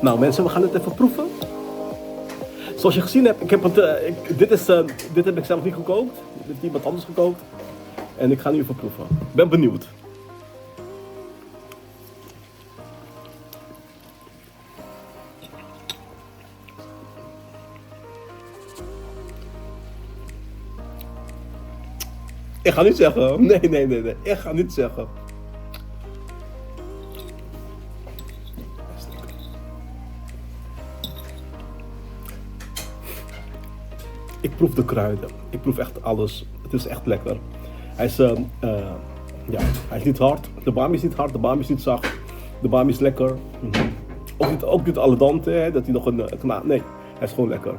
Nou mensen, we gaan het even proeven. Zoals je gezien hebt, dit heb ik zelf niet gekookt. Dit heeft iemand anders gekookt. En ik ga nu even proeven. Ik ben benieuwd. Ik ga niet zeggen. Nee. Ik ga niet zeggen. Ik proef de kruiden. Ik proef echt alles. Het is echt lekker. Hij is, hij is niet hard. De bami is niet hard. De bami is niet zacht. De bami is lekker. Ook niet alle dante, hè, dat hij nog een knaap. Nee, hij is gewoon lekker.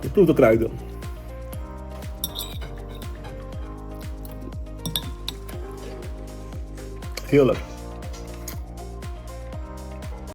Ik proef de kruiden. Heerlijk.